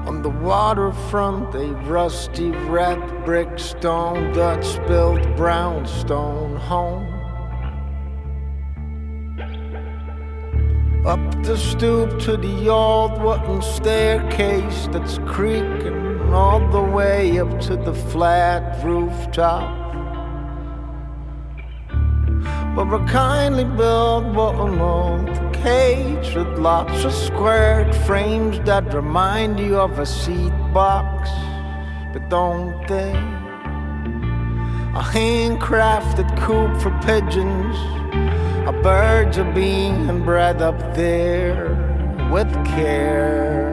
On the waterfront, a rusty red brick stone Dutch-built brownstone home. Up the stoop to the old wooden staircase that's creaking all the way up to the flat rooftop, where a kindly built wooden old cage with lots of squared frames that remind you of a seed box, but don't they? A handcrafted coop for pigeons, our birds are being bred up there with care.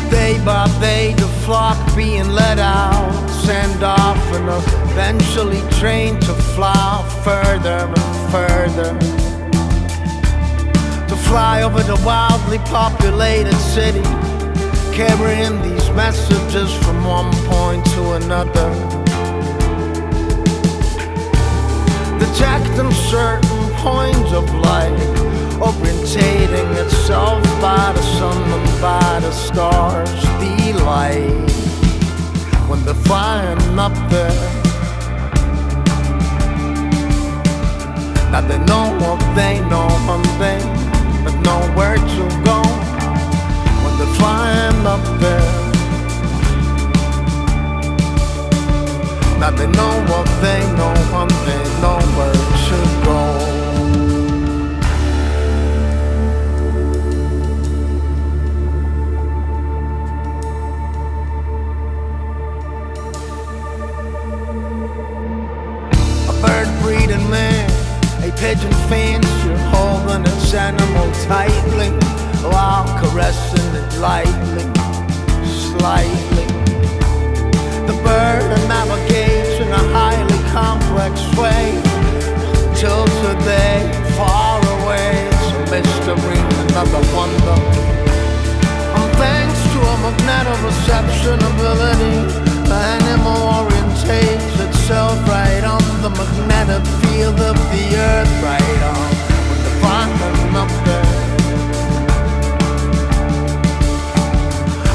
Day by day the flock being let out, sent off and eventually trained to fly further and further, to fly over the wildly populated city, carrying these messages from one point to another, detecting certain points of light, orientating itself by the sun and by the stars, the light. When they're flying up there, now they know what they know one thing, but nowhere to go. When they're flying up there, now they know what they know one thing, nowhere to go. Bird-breeding man, a pigeon fancier, holding its animal tightly while caressing it lightly, slightly. The bird navigates in a highly complex way till today, far away, it's a mystery, another wonder. And thanks to a magnetoreception ability, the animal orientates itself right on the magnetic field of the earth, right on. When they're flying up there,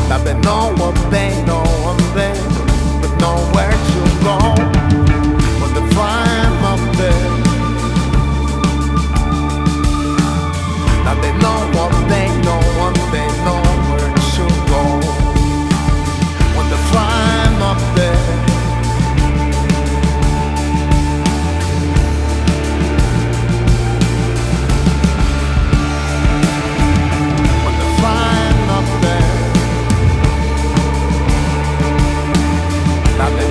now they know what they know one thing, but nowhere to go. When they're flying up there, now they know what they know one thing, nowhere to go. When they're flying up there, when they're flying up there, now they